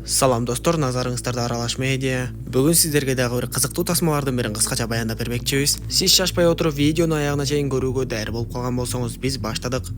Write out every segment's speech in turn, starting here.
Салам достор, назарыңыздарда Аралаш медиа. Бүгүн сиздерге дагы бир кызыктуу тасмалардын бирин кыскача баяндап бермекчибиз. Сиз шашпай отуруп видеону аягына чейин көрүүгө даяр болуп калган болсоңуз, биз баштадык.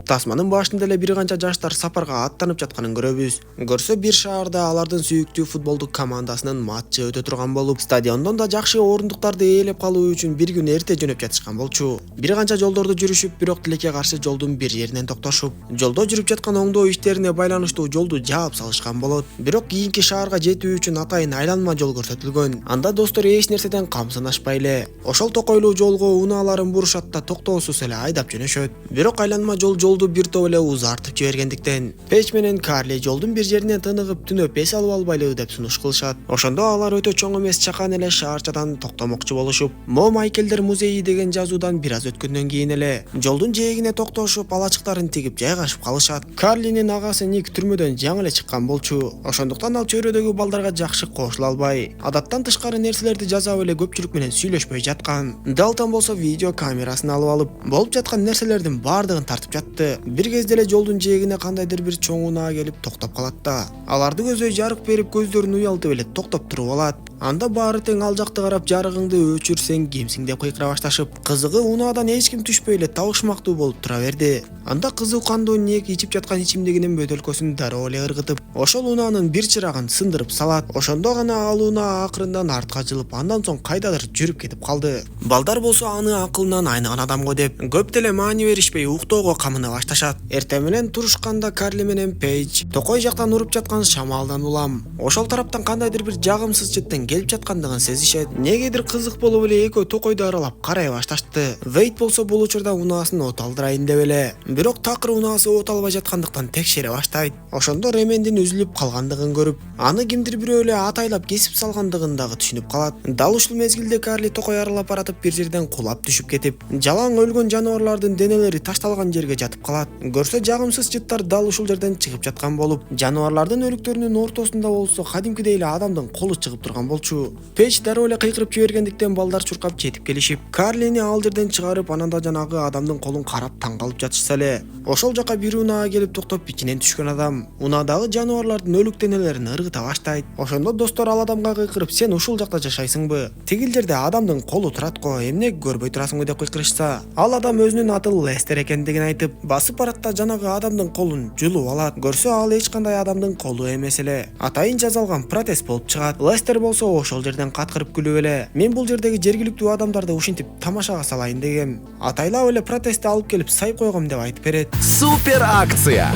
Тасманын башында эле бир канча жаштар сапарга аттанып жатканын көрөбүз. Көрсө бир шаарда алардын сүйүктүү футболдук командасынын матчы өтө турган болуп, стадиондон да жакшы орундуктарды ээлеп калуу үчүн бир күн эрте жөнөп жатышкан болчу. Бир канча жолдорду жүрүшүп, бирок тилекке каршы жолдун бир жеринен токтошуп, жолдо жүрүп жаткан оңдоо иштерине байланыштуу жолду жаап салышкан болот. Бирок кийинки шаарга жетүү үчүн атайын айланма жол көрсөтүлгөн. Анда достор эч нерседен камсынашпай эле ошол токойлуу жолго унааларын бурушат да токтоосуз эле айдап жөнөшөт. Бирок айланма жолду бир топ эле узартып жибергендиктен Печ менен Карли жолдун бир жеринен тыныгып түнөп эс алып албайлы деп сунуш кылышат. Ошондо алар өтө чоң эмес чакан эле шаарчадан токтомокчу болушуп, Мо Майкелдер музейи деген жазуудан бир аз өткөндөн кийин эле жолдун жээгине токтошуп, алачыктарын тигип жайгашып калышат. Карлинин агасы Ник түрмөдөн жаңы эле чыккан болчу. Ошондуктан ал чөйрөдөгү балдарга жакшы кошула албай, адаттан тышкары нерселерди жазабы эле көпчүлүк менен сүйлөшпөй жаткан. Далтон болсо видео камерасын алып болуп жаткан нерселердин баардыгын тартып жатты. Бир кезде эле жолдун жээгине кандайдыр бир чоң унаа келип токтоп калат да. Аларды көзөй жарык берип көздөрүн уялтып эле токтоп туруп алат. Анда баары тең ал жакты карап жарыгыңды өчүрсең кимсиң деп кыйкыра башташып, кызыгы унаадан эч ким түшпөй эле табышмактуу болуп тура берди. Анда кызы кандуу Ник ичип жаткан ичимдигинин бөтөлкөсүн дароо эле ыргытып, ошол унаанын бир чырагын сындырып салат. Ошондо гана ал унаа акырындан артка жылып, андан соң кайдадыр жүрүп кетип калды. Балдар болсо аны акылынан айныган адам го деп көп деле маани беришпей уктоого камына башташат. Эртең менен турушканда Карли менен Пейдж токой жактан уруп жаткан шамалдан улам, ошол тараптан кандайдыр бир жагымсыз жыттын келип жаткандыгын сезишет. Негедир кызык болуп эле экөө токойду аралап карай башташты. Вейт болсо бул учурда унаасын от алдырайын деп эле, бирок такыр унаасы от албай жаткандыктан текшере баштайт. Ошондо ремендин үзүлүп калгандыгын көрүп, аны кимдир бирөө эле атайлап кесип салгандыгын дагы түшүнүп калат. Дал ушул мезгилде Карли токой аралап баратып бир жерден кулап түшүп кетип, жалаң өлгөн жаныбарлардын денелери ташталган жерге жатып калат. Көрсө жагымсыз жыттар дал ушул жерден чыгып жаткан болуп, жаныбарлардын өлүктөрүнүн ортосунда болсо кадимкидей эле адамдын колу чыгып турган болчу. Печ дароо эле кыйкырып жибергендиктен балдар чуркап жетип келишип, Карлини ал жерден чыгарып, ананда жанагы адамдын колун карап таң калып жатышса эле, ошол жака бир унаа келип токтоп ичинен түшкөн адам унаадагы жаныбарлардын өлүк денелерин ыргыта баштайт. Ошондо достор ал адамга кыйкырып, сен ушул жакта жашайсыңбы? Тигил жерде адамдын колу турат го, эмне көрбөй турасыңбы деп кыйкырышса, ал адам өзүнүн аты Лестер экендигин айтып, басып баратта жанагы адамдын колун жулуп алат. Көрсө ал эч кандай адамдын колу эмес эле, атайын жасалган протез болуп чыгат. Лестер болсо ошол жерден каткырып күлүп эле, мен бул жердеги жергиликтүү адамдарды ушинтип тамашага салайын дегем, атайлап эле протезди алып келип сайып койгом деп айтып берет. Супер акция!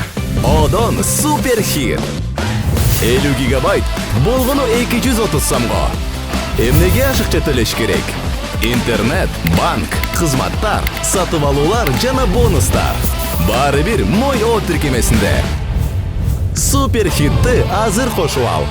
Одон супер хит! 50 гигабайт болгону 230 сомго. Эмнеге ашыкча төлөш керек? Интернет, банк, кызматтар, сатып алуулар жана бонустар. Баары бир Мой О тиркемесинде. Супер хитти азыр кошуп ал.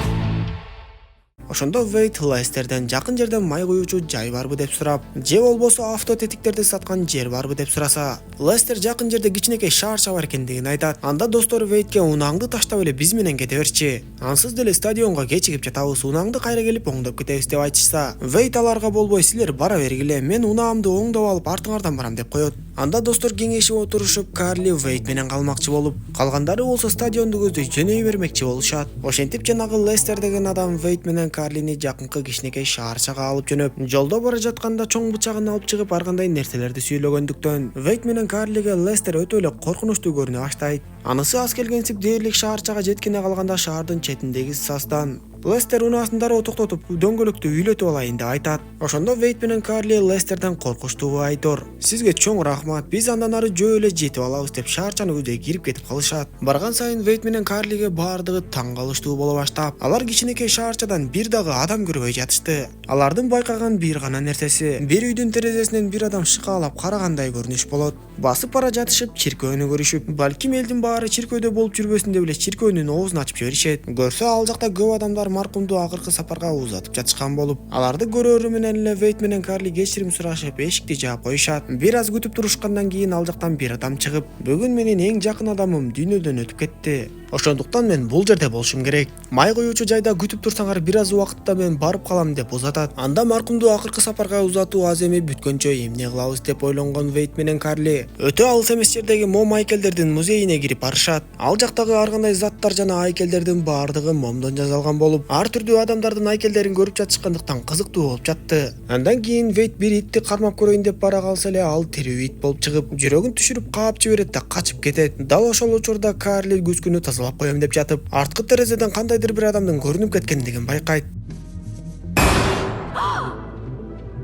Ошондо Вейт Лестерден жакын жерде май куюучу жай барбы деп сурап, же болбосо автотетиктерди саткан жер барбы деп сураса, Лестер жакын жерде кичинекей шаарча бар экендигин айтат. Анда достор Вейтке унааңды таштап эле биз менен кете берчи, ансыз деле стадионго кечигип жатабыз, унааңды кайра келип оңдоп кетебиз деп айтышса, Вейт аларга болбой, силер бара бергиле, мен унаамды оңдоп алып артыңардан барам деп коет. Анда достор кеңешип отурушуп, Карли Вейт менен калмакчы болуп, калгандары болсо стадионду көздөй жөнөй бермекчи болушат. Ошентип жанагы Лестер деген адам Вейт менен Карлини жакынкы кичинекей шаарчага алып жөнөп, жолдо бара жатканда чоң бычагын алып чыгып ар кандай нерселерди сүйлөгөндүктөн Вейт менен Карлиге Лестер өтө эле коркунучтуу көрүнө баштайт. Анысы аз келгенсип дээрлик шаарчага жеткене калганда шаардын четиндеги саздан Лестер унаасын дароо токтотуп, дөңгөлөктү үйлөтүп алайын деп айтат. Ошондо Вейт менен Карли Лестерден коркучтуу айтор, сизге чоң рахмат, биз андан ары жөө эле жетип алабыз деп шаарчаны көздөй кирип кетип калышат. Барган сайын Вейт менен Карлиге баардыгы таң калыштуу боло баштап, алар кичинекей шаарчадан бир дагы адам көрбөй жатышты. Алардын байкаган бир гана нерсеси, бир үйдүн терезесинен бир адам шыкаалап карагандай көрүнүш болот. Басып бара жатышып чиркөөнү көрүшүп, балким элдин баары чиркөөдө болуп жүрбөсүн деп эле чиркөөнүн оозун ачып жиберишет. Көрсө ал жакта көп адамдар маркумду акыркы сапарга узатып жатышкан болуп, аларды көрөрү менен эле Вейт менен Карли кечирим сурашып, эшикти жаап коюшат. Бир аз күтүп турушкандан кийин ал жактан бир адам чыгып, бүгүн менин эң жакын адамым дүйнөдөн өтүп кетти. ошондуктан мен бул жерде болушум керек. Май коюучу жайда күтүп турсаңар бир аз убакытта мен барып калам деп узатат. Анда маркумду акыркы сапарга узатуу аз эми бүткөнчө эмне кылабыз деп ойлонгон Вейт менен Карли өтө алыс эмес жердеги мом айкелдердин музейине кирип барышат. Ал жактагы ар кандай заттар жана айкелдердин баардыгы момдон жасалган болуп, ар түрдүү адамдардын айкелдерин көрүп жатышкандыктан кызыктуу болуп жатты. Андан кийин Вейт бир итти кармап көрөйүн деп бара калса эле ал тирүү ит болуп чыгып, жүрөгүн түшүрүп каап жиберет да качып кетет. Дал ошол учурда Карли күскүнү тазалап коем деп жатып, арткы терезеден кандайдыр бир адамдын көрүнүп кеткендигин байкайт.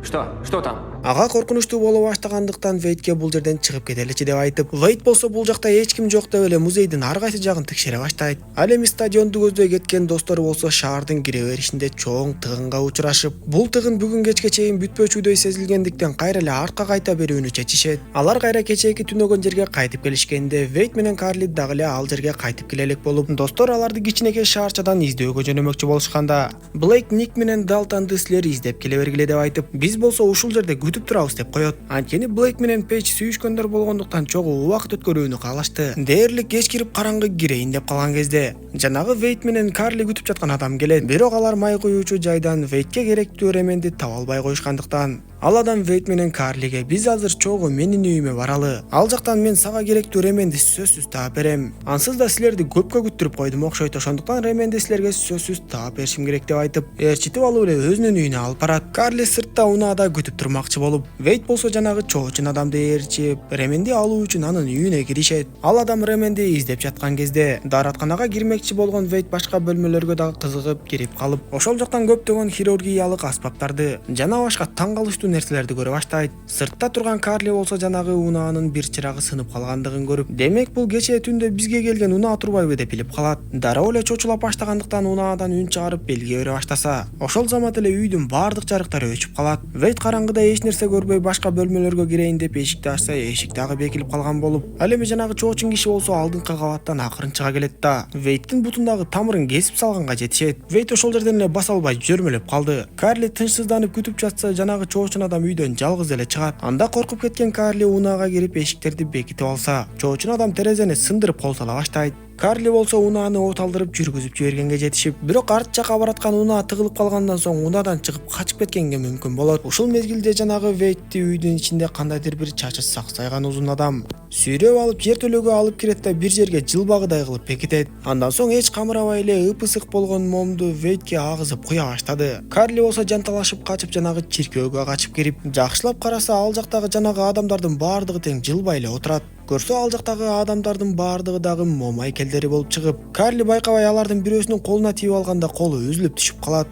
Что там? Ага коркунучтуу боло баштагандыктан Вейтке бул жерден чыгып кетеличи деп айтып, Вейт болсо бул жакта эч ким жок деп эле музейдин ар кайсы жагын текшере баштайт. Ал эми стадионду көздөй кеткен достору болсо шаардын кире беришинде чоң тыгынга учурашып, бул тыгын бүгүн кечке чейин бүтпөчүдөй сезилгендиктен кайра эле артка кайта берүүнү чечишет. Алар кайра кечээки түнөгөн жерге кайтып келишкенде Вейт менен Карли дагы эле ал жерге кайтып келе элек болуп, достор аларды кичинекей шаарчадан издөөгө жөнөмөкчү болушканда, Блейк Ник менен Далтанды силер издеп келе бергиле деп айтып, биз болсо ушул жерде күтүп турабыз деп коет. Анткени Блейк менен Пейдж сүйүшкөндөр болгондуктан чогуу убакыт өткөрүүнү каалашты. Дээрлик кеч кирип караңгы кирейин деп калган кезде жанагы Вейт менен Карли күтүп жаткан адам келет. Бирок алар май коюучу жайдан Вейтке керектүү ременди таба албай коюшкандыктан ал адам Вейт менен Карлиге биз азыр чогуу менин үйүмө баралы. Ал жактан мен сага керектүү ременди сөзсүз таап берем. Ансыз да силерди көпкө күттүрүп койдум окшойт. Ошондуктан ременди силерге сөзсүз таап беришим керек деп айтып, ээрчитип алып эле өзүнүн үйүнө алып барат. Карли сыртта унаада күтүп турмакчы болуп, Вейт болсо жанагы чоочун адамды ээрчип, ременди алуу үчүн анын үйүнө киришет. Ал адам ременди издеп жаткан кезде дааратканага кирмекчи болгон Вейт башка бөлмөлөргө дагы кызыгып кирип калып, ошол жактан көптөгөн хирургиялык аспаптарды жана башка таң калыштуу нерселерди көрө баштайт. Сыртта турган Карли болсо жанагы унаанын бир чырагы сынып калгандыгын көрүп, демек бул кечээ түндө бизге келген унаа турбайбы деп билип калат. Дароо эле чочулап баштагандыктан унаадан үн чыгарып белге бере баштаса, ошол замат эле үйдүн баардык жарыктары өчүп калат. Вейт караңгыда эч нерсе көрбөй башка бөлмөлөргө кирейин деп эшикти ачса, эшик дагы бекилип калган болуп, ал эми жанагы чоочун киши болсо алдыңкы кабаттан акырын чыга келет да Вейттин бутундагы тамырын кесип салганга жетишет. Вейт ошол жерден эле баса албай жөрмөлөп калды. Карли тынчсызданып күтүп жатса, жанагы чоочун адам үйдөн жалгыз эле чыгат. Анда коркуп кеткен Карли унаага кирип эшиктерди бекитип алса, чоочун адам терезени сындырып кол сала баштайт. Карли болсо унааны оталдырып жүргүзүп жибергенге жетишип, бирок арт жакка бараткан унаа тыгылып калгандан соң унаадан чыгып качып кеткенге мүмкүн болот. Ушул мезгилде жанагы Вейтти үйдүн ичинде кандайдыр бир чачы саксайган узун адам сүйрөп алып жертөлөгө алып кирет да бир жерге жылбагыдай кылып бекитет. Андан соң эч камырабай эле ыпысык болгон момду Вейтке агызып куя баштады. Карли болсо жанталашып качып жанагы чиркөөгө качып кирип, жакшылап караса ал жактагы жанагы адамдардын баардыгы тең жылбай эле отурат. Көрсө ал жактагы адамдардын баардыгы дагы мом айкелдери болуп чыгып, Карли байкабай алардын бирөөсүнүн колуна тийип алганда колу үзүлүп түшүп калат.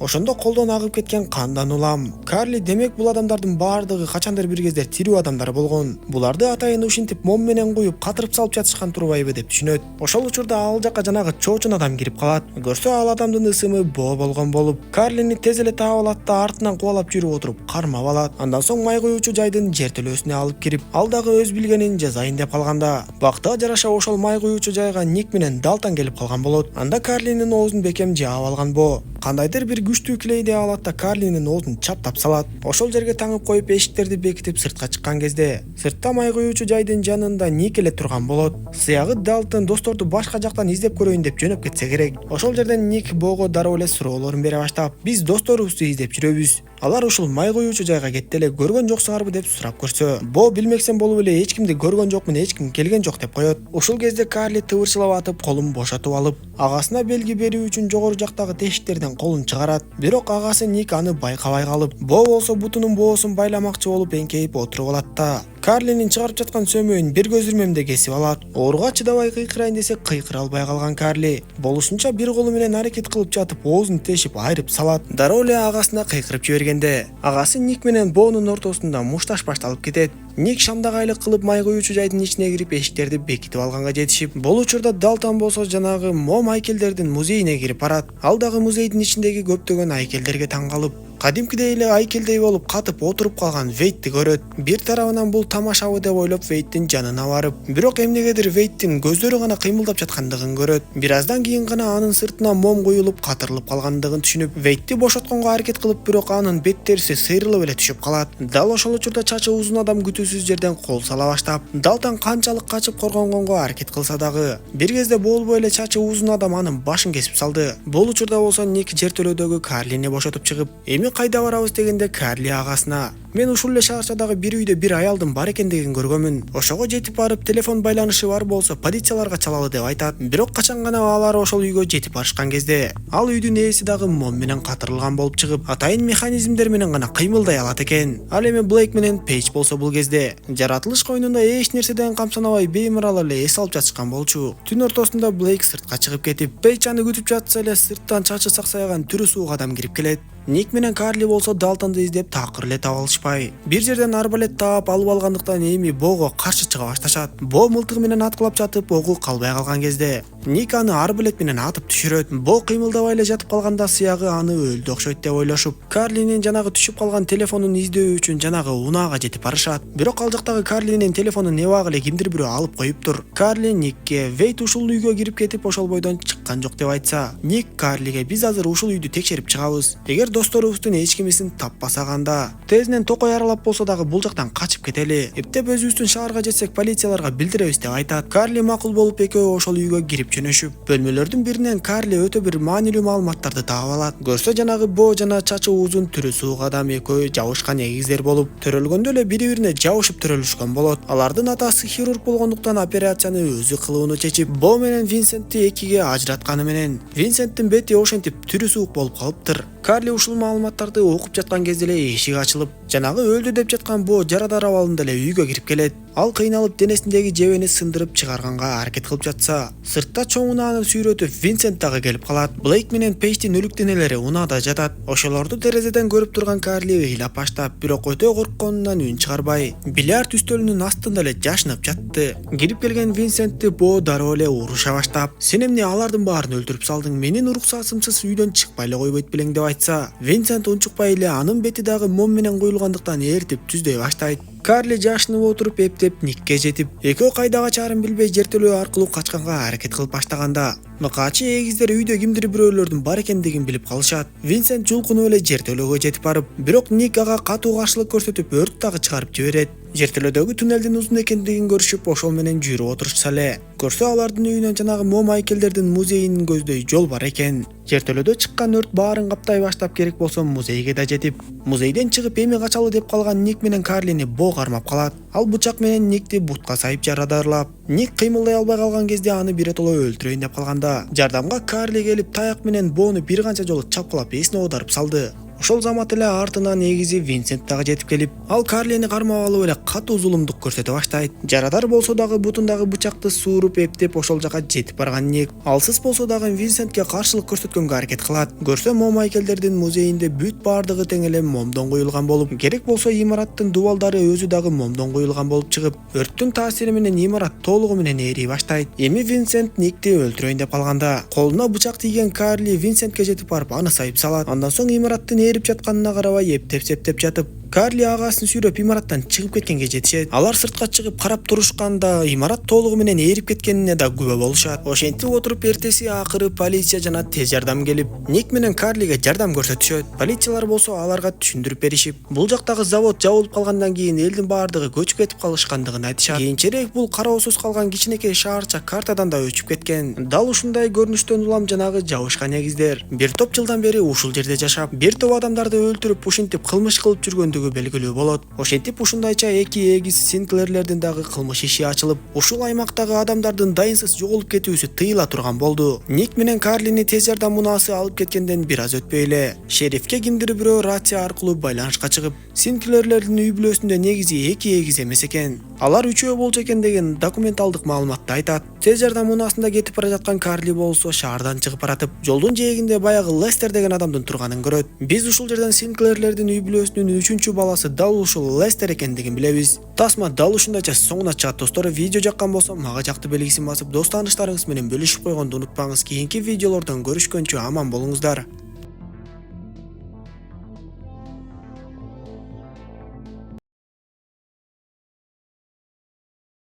Ошондо колдон агып кеткен кандан улам. Карли демек бул адамдардын баардыгы качандыр бир кезде тирүү адамдар болгон. Буларды атайын ушинтип мом менен куюп катырып салып жатышкан турбайбы деп түшүнөт. Ошол учурда ал жакка жанагы чоочун адам кирип калат. Көрсө ал адамдын ысымы боо болгон болуп, Карлини тез эле таап алат да артынан кубалап жүрүп отуруп кармап алат. Андан соң май коюучу жайдын жертөлөөсүнө алып кирип, ал дагы өз билгенин жасайын деп калганда, бактыга жараша ошол май коюучу жайга Ник менен Далтан келип калган болот. Анда Карлинин оозун бекем жаап алган боо кандайдыр бир күчтүү килейди алат да Карлинин оозун чаптап салат. Ошол жерге таңып коюп эшиктерди бекитип сыртка чыккан кезде, сыртта май коюучу жайдын жанында Ник эле турган болот. Сыягы Далтан досторду башка жактан издеп көрөйүн деп жөнөп кетсе керек. Ошол жерден Ник боого дароо эле суроолорун бере баштап, биз досторубузду издеп жүрөбүз. Алар ушул май коюучу жайга кетти эле, көргөн жоксуңарбы деп сурап көрсө, боо билмексен болуп эле эч кимди көргөн жокмун, эч ким келген жок деп коет. Ушул кезде Карли тыбырчылап атып, колун бошотуп алып, агасына белги берүү үчүн жогору жактагы тешиктерден колун чыгарат. Бирок агасы Ник аны байкабай калып, боо болсо бутунун боосун байламакчы болуп эңкейип отуруп алат да Карлинин чыгарып жаткан сөмөйүн бир көз ирмемде кесип алат. Ооруга чыдабай кыйкырайын десе кыйкыра албай калган Карли болушунча бир колу менен аракет кылып жатып, оозун тешип айрып салат. Дароо эле агасына кыйкырып жибергенде, агасы Ник менен боонун ортосунда мушташ башталып кетет. Ник шамдагайлык кылып май коюучу жайдын ичине кирип эшиктерди бекитип алганга жетишип, бул учурда Далтан болсо жанагы мом айкелдердин музейине кирип барат. Ал дагы музейдин ичиндеги көптөгөн айкелдерге таң калып, кадимкидей эле айкелдей болуп катып отуруп калган Вейтти көрөт. Бир тарабынан бул тамашабы деп ойлоп Вейттин жанына барып, бирок эмнегедир Вейттин көздөрү гана кыймылдап жаткандыгын көрөт. Бир аздан кийин гана анын сыртына мом куюлуп катырылып калгандыгын түшүнүп, Вейтти бошотконго аракет кылып, бирок анын бет териси сыйрылып эле түшүп калат. Дал ошол учурда чачы узун адам күтүүсүз жерден кол сала баштап, Далтон канчалык качып коргонгонго аракет кылса дагы, бир кезде болбой эле чачы узун адам анын башын кесип салды. Бул учурда болсо Ник жертөлөөдөгү Карлини бошотуп чыгып, эми кайда барабыз дегенде Карли агасына: "Мен ушул эле шаарчадагы бир үйдө бир аялдын бар экендигин көргөнмүн. Ошого жетип барып, телефон байланышы бар болсо полицияларга чалалы" деп айтат. Бирок качан гана алар ошол үйгө жетип барышкан кезде, ал үйдүн ээси дагы мом менен катырылган болуп чыгып, атайын механизмдер менен гана кыймылдай алат экен. Ал эми Блейк менен Пейдж болсо бул кезде жаратылыш койнунда эч нерседен камсанабай беймарал эле эс алып жатышкан болчу. Түн ортосунда Блейк сыртка чыгып кетип, Пейдж аны күтүп жатса эле сырттан чачы саксайган түрү суук адам кирип келет. Ник менен Карли болсо Далтонду издеп такыр эле таба алышпай, бир жерден арбалет таап алып алгандыктан эми Бого каршы чыга башташат. Бо мылтыгы менен аткылап жатып, огу калбай калган кезде Ник аны арбалет менен атып түшүрөт. Бо кыймылдабай эле жатып калганда сыягы аны өлдү окшойт деп ойлошуп, Карлинин жанагы түшүп калган телефонун издөө үчүн жанагы унаага жетип барышат. Бирок ал жактагы Карлинин телефонун эбак эле кимдир бирөө алып коюптур. Карли Никке: "Вейт ушул үйгө кирип кетип, ошол бойдон чыккан жок" деп айтса, Ник Карлиге: "Биз азыр ушул үйдү текшерип чыгабыз. Эгер досторубуздун эч кимисин таппасаганда, тезден токой аралап болсо дагы бул жактан качып кетели. Эптеп өзүбүздүн шаарга жетсек, полицияларга билдиребиз" деп айтат. Карли макул болуп экөө ошол үйгө кирип жөнөшүп, бөлмөлөрдүн биринен Карли өтө бир маанилүү маалыматтарды таап алат. Көрсө жанагы Бо жана чачы узун түрү суук адам экөө жабышкан эгиздер болуп, төрөлгөндө эле бири-бирине жабышып төрөлүшкөн болот. Алардын атасы хирург болгондуктан операцияны өзү кылууну чечип, Бо менен Винсентти экиге ажыратканы менен Винсенттин бети ошентип түрү суук болуп калыптыр. Карли ушул маалыматтарды окуп жаткан кезде эле эшик ачылып, жанагы өлдү деп жаткан Бо жарадар абалында эле үйгө кирип келет. Ал кыйналып денесиндеги жебени сындырып чыгарганга аракет кылып жатса, сыртта чоң унааны сүйрөтүп Винсент дагы келип калат. Блейк менен Пейдждин өлүк денелери унаада жатат. Ошолорду терезеден көрүп турган Карли ыйлап баштап, бирок өтө коркконунан үн чыгарбай, бильярд үстөлүнүн астында эле жашынып жатты. Кирип келген Винсентти Бо дароо эле уруша баштап: "Сен эмне алардын баарын өлтүрүп салдың? Менин уруксатымсыз үйдөн чыкпай эле койбойт белең" деп айтса, Винсент унчукпай эле анын бети дагы мом менен куюлгандыктан ээртип түздөй баштайт. Карли жашынып отуруп эптеп Никке жетип, экөө кайда качаарын билбей жертөлөө аркылуу качканга аракет кылып баштаганда, мыкаачы эгиздер үйдө кимдир бирөөлөрдүн бар экендигин билип калышат. Винсент жулкунуп эле жертөлөөгө жетип барып, бирок Ник ага катуу каршылык көрсөтүп, өрт дагы чыгарып жиберет. Жертөлөөдөгү туннелдин узун экендигин көрүшүп, ошол менен жүрүп отурушса эле, көрсө алардын үйүнөн жанагы мом айкелдердин музейинин көздөй жол бар экен. Жертөлөөдө чыккан өрт баарын каптай баштап, керек болсо музейге да жетип, музейден чыгып эми качалы деп калган Ник менен Карлини Бо кармап калат. Ал бычак менен Никти бутка сайып жарадарлап, Ник кыймылдай албай калган кезде аны биротоло өлтүрөйүн деп калганда, жардамга Карли келип таяк менен Бону бир канча жолу чапкылап эсине оодарып салды. Ошол замат эле артынан эгизи Винсент дагы жетип келип, ал Карлини кармап алып эле катуу зулумдук көрсөтө баштайт. Жарадар болсо дагы бутундагы бычакты сууруп эптеп ошол жака жетип барган Ник алсыз болсо дагы Винсентке каршылык көрсөткөнгө аракет кылат. Көрсө мом айкелдердин музейинде бүт баардыгы тең эле момдон куюлган болуп, керек болсо имараттын дубалдары өзү дагы момдон куюлган болуп чыгып, өрттүн таасири менен имарат толугу менен ээрий баштайт. Эми Винсент Никти өлтүрөйүн деп калганда, колуна бычак тийген Карли Винсентке жетип барып аны сайып салат. Андан соң имараттын ээрип жатканына карабай эптеп жатып, Карли агасын сүйрөп имараттан чыгып кеткенге жетишет. Алар сыртка чыгып карап турушканда, имарат толугу менен ээрип кеткенине да күбө болушат. Ошентип отуруп эртеси акыры полиция жана тез жардам келип, Ник менен Карлиге жардам көрсөтүшөт. Полициялар болсо аларга түшүндүрүп беришип, бул жактагы завод жабылып калгандан кийин элдин баардыгы көчүп кетип калышкандыгын айтышат. Кийинчерээк бул кароосуз калган кичинекей шаарча картадан да өчүп кеткен. Дал ушундай көрүнүштөн улам жанагы жабышкан эгиздер бир топ жылдан бери ушул жерде жашап, бир топ адамдарды өлтүрүп, ушинтип кылмыш кылып жүргөндүгү белгилүү болот. Ошентип ушундайча эки эгиз Синклерлердин дагы кылмыш иши ачылып, ушул аймактагы адамдардын дайынсыз жоголуп кетүүсү тыйыла турган болду. Ник менен Карлини тез жардам унаасы алып кеткенден бир аз өтпөй эле, шерифке кимдир бирөө рация аркылуу байланышка чыгып, Синклерлердин үй бүлөсүндө негизи эки эгиз эмес экен, алар үчөө болчу экен деген документалдык маалыматты айтат. Тез жардам унаасында кетип бара жаткан Карли болсо шаардан чыгып баратып, жолдун жээгинде баягы Лестер деген адамдын турганын көрөт. Биз ушул жерден Синклерлердин үй бүлөсүнүн 3-чү баласы дал ушул Лестер экендигин билебиз. Тасма дал ушундайча соңуна чыгат достор. Видео жаккан болсо мага жакты белгисин басып, дос тааныштарыңыз менен бөлүшүп койгонду унутпаңыз. Кийинки видеолордон көрүшкөнчө аман болуңуздар.